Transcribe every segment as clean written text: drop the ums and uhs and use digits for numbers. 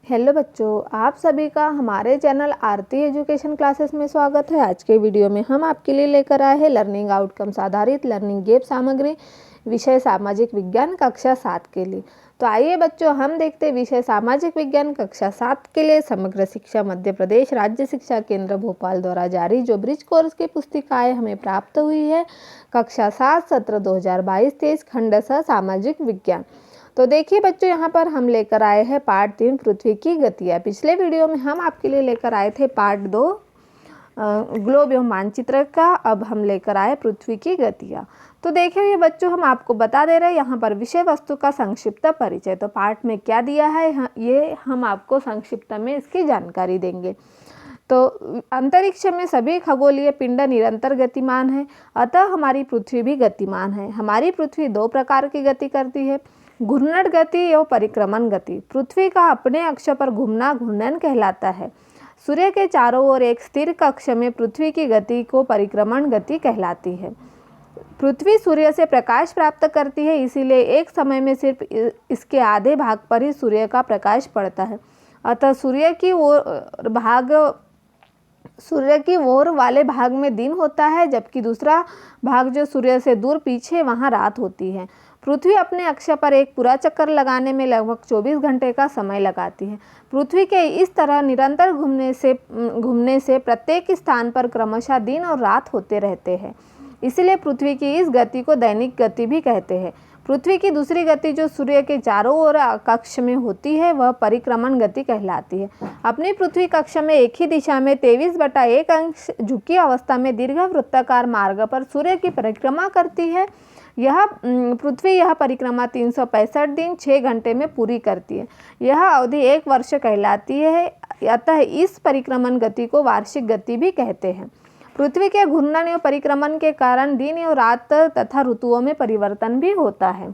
Hello बच्चों, आप सभी का हमारे चैनल आरती एजुकेशन क्लासेस में स्वागत है। आज के वीडियो में हम आपके लिए लेकर आए हैं लर्निंग आउटकम्स आधारित लर्निंग गेम सामग्री विषय सामाजिक विज्ञान कक्षा 7 के लिए। तो आइए बच्चों, हम देखते हैं विषय सामाजिक विज्ञान कक्षा 7 के लिए समग्र शिक्षा मध्य प्रदेश राज्य शिक्षा केंद्र भोपाल द्वारा जारी जो ब्रिज कोर्स की पुस्तिकाएँ हमें प्राप्त हुई है। कक्षा 7 सत्र 2022-23 खंड स सामाजिक विज्ञान। तो देखिए बच्चों, यहाँ पर हम लेकर आए हैं पार्ट 3 पृथ्वी की गतियाँ। पिछले वीडियो में हम आपके लिए लेकर आए थे पार्ट 2 ग्लोब एवं मानचित्र का। अब हम लेकर आए पृथ्वी की गतियाँ। तो देखिए ये बच्चों, हम आपको बता दे रहे हैं यहाँ पर विषय वस्तु का संक्षिप्त परिचय। तो पार्ट में क्या दिया है ये हम आपको संक्षिप्त में इसकी जानकारी देंगे। तो अंतरिक्ष में सभी खगोलीय पिंड निरंतर गतिमान है, अतः हमारी पृथ्वी भी गतिमान है। हमारी पृथ्वी दो प्रकार की गति करती है, घूर्णन गति एवं परिक्रमण गति। पृथ्वी का अपने अक्ष पर घूमना घूर्णन कहलाता है। सूर्य के चारों ओर एक स्थिर कक्ष में पृथ्वी की गति को परिक्रमण गति कहलाती है। पृथ्वी सूर्य से प्रकाश प्राप्त करती है, इसीलिए एक समय में सिर्फ इसके आधे भाग पर ही सूर्य का प्रकाश पड़ता है। अतः सूर्य की ओर वाले भाग में दिन होता है, जबकि दूसरा भाग जो सूर्य से दूर पीछे वहाँ रात होती है। पृथ्वी अपने अक्ष पर एक पूरा चक्कर लगाने में लगभग 24 घंटे का समय लगाती है। पृथ्वी के इस तरह निरंतर घूमने से प्रत्येक स्थान पर क्रमशः दिन और रात होते रहते हैं। इसलिए पृथ्वी की इस गति को दैनिक गति भी कहते हैं। पृथ्वी की दूसरी गति जो सूर्य के चारों ओर कक्ष में होती है वह परिक्रमण गति कहलाती है। अपनी पृथ्वी कक्ष में एक ही दिशा में 23/1 अंश झुकी अवस्था में दीर्घ वृत्ताकार मार्ग पर सूर्य की परिक्रमा करती है। पृथ्वी यह परिक्रमा 365 दिन 6 घंटे में पूरी करती है। यह अवधि 1 वर्ष कहलाती है, अतः इस परिक्रमण गति को वार्षिक गति भी कहते हैं। पृथ्वी के घूर्णन एवं परिक्रमण के कारण दिन एवं रात तथा ऋतुओं में परिवर्तन भी होता है।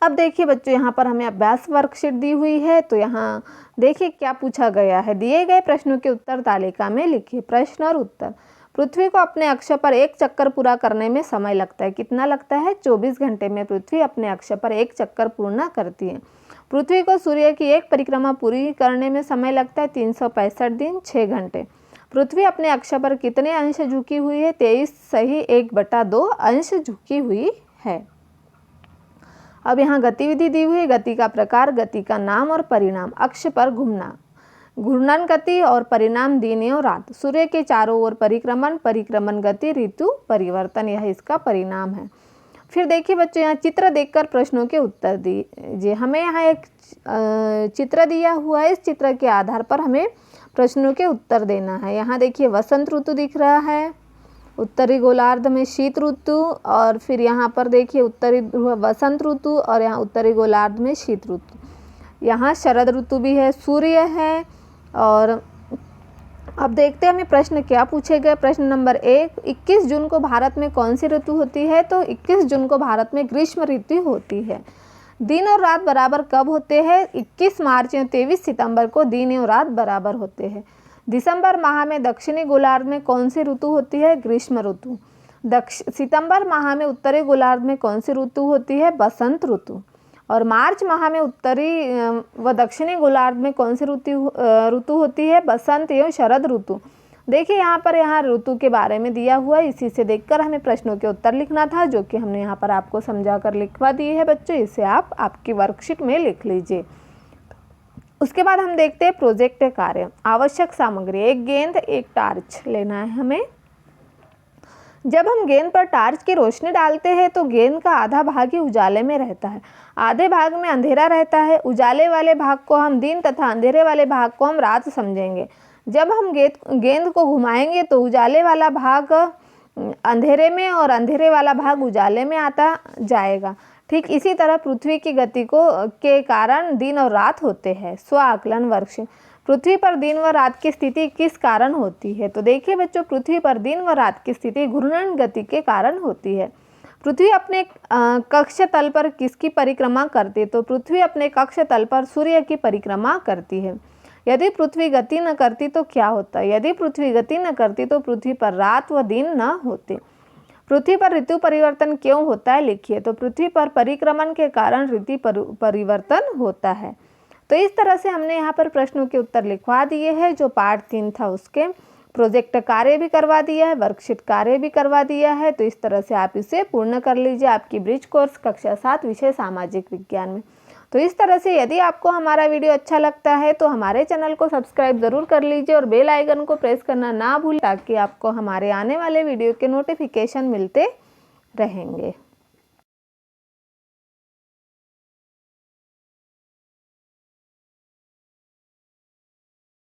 अब देखिए बच्चों, यहाँ पर हमें अभ्यास वर्कशीट दी हुई है। तो यहाँ देखिए क्या पूछा गया है। दिए गए प्रश्नों के उत्तर तालिका में लिखिए। प्रश्न और उत्तर। पृथ्वी को अपने अक्ष पर एक चक्कर पूरा करने में समय लगता है। कितना लगता है? 24 घंटे में पृथ्वी अपने अक्ष पर एक चक्कर पूर्ण करती है। पृथ्वी को सूर्य की एक परिक्रमा पूरी करने में समय लगता है 365 दिन 6 घंटे। पृथ्वी अपने अक्ष पर कितने अंश झुकी हुई है? 23.1/2 अंश झुकी हुई है। अब यहाँ गतिविधि दी हुई है। गति का प्रकार, गति का नाम और परिणाम। अक्ष पर घूमना, घूर्णन गति और परिणाम दिन एवं रात। सूर्य के चारों ओर परिक्रमण गति, ऋतु परिवर्तन, यह इसका परिणाम है। फिर देखिए बच्चों, यहाँ चित्र देखकर प्रश्नों के उत्तर दीजिए। हमें यहाँ एक चित्र दिया हुआ है, इस चित्र के आधार पर हमें प्रश्नों के उत्तर देना है। यहाँ देखिए वसंत ऋतु दिख रहा है, उत्तरी गोलार्ध में शीत ऋतु, और फिर यहाँ पर देखिए उत्तरी वसंत ऋतु और यहाँ उत्तरी गोलार्ध में शीत ऋतु। यहाँ शरद ऋतु भी है, सूर्य है। और अब देखते हैं हमें प्रश्न क्या पूछे गए। प्रश्न नंबर 1, 21 जून को भारत में कौन सी ऋतु होती है? तो 21 जून को भारत में ग्रीष्म ऋतु होती है। दिन और रात बराबर कब होते हैं? 21 मार्च या 23 सितंबर को दिन और रात बराबर होते हैं। दिसंबर माह में दक्षिणी गोलार्ध में कौन सी ऋतु होती है? ग्रीष्म ऋतु। सितंबर माह में उत्तरी गोलार्ध में कौन सी ऋतु होती है? बसंत ऋतु। और मार्च माह में उत्तरी व दक्षिणी गोलार्ध में कौन सी ऋतु होती है? बसंत एवं शरद ऋतु। देखिए यहाँ पर ऋतु के बारे में दिया हुआ है। इसी से देखकर हमें प्रश्नों के उत्तर लिखना था, जो कि हमने यहाँ पर आपको समझा कर लिखवा दी है बच्चों। इसे आप आपकी वर्कशीट में लिख लीजिए। उसके बाद हम देखते हैं प्रोजेक्ट कार्य। आवश्यक सामग्री, एक गेंद, एक टार्च लेना है हमें। जब हम गेंद पर टार्च की रोशनी डालते हैं तो गेंद का आधा भाग ही उजाले में रहता है, आधे भाग में अंधेरा रहता है। उजाले वाले भाग को हम दिन तथा अंधेरे वाले भाग को हम रात समझेंगे। जब हम गेंद को घुमाएंगे तो उजाले वाला भाग अंधेरे में और अंधेरे वाला भाग उजाले में आता जाएगा। ठीक इसी तरह पृथ्वी की गति के कारण दिन और रात होते हैं। स्व आकलन वर्कशीट। पृथ्वी पर दिन व रात की स्थिति किस कारण होती है? तो देखिए बच्चों, पृथ्वी पर दिन व रात की स्थिति घूर्णन गति के कारण होती है। पृथ्वी अपने कक्ष तल पर किसकी परिक्रमा करती है? तो पृथ्वी अपने कक्ष तल पर सूर्य की परिक्रमा करती है। यदि पृथ्वी गति न करती तो क्या होता? यदि पृथ्वी गति न करती तो पृथ्वी पर रात व दिन न होते। पृथ्वी पर ऋतु परिवर्तन क्यों होता है? लिखिए। तो पृथ्वी पर परिक्रमण के कारण ऋतु परिवर्तन होता है। तो इस तरह से हमने यहाँ पर प्रश्नों के उत्तर लिखवा दिए हैं। जो पार्ट 3 था उसके प्रोजेक्ट कार्य भी करवा दिया है, वर्कशीट कार्य भी करवा दिया है। तो इस तरह से आप इसे पूर्ण कर लीजिए आपकी ब्रिज कोर्स कक्षा 7 विषय सामाजिक विज्ञान में। तो इस तरह से यदि आपको हमारा वीडियो अच्छा लगता है तो हमारे चैनल को सब्सक्राइब ज़रूर कर लीजिए और बेल आइकन को प्रेस करना ना भूलें, ताकि आपको हमारे आने वाले वीडियो के नोटिफिकेशन मिलते रहेंगे।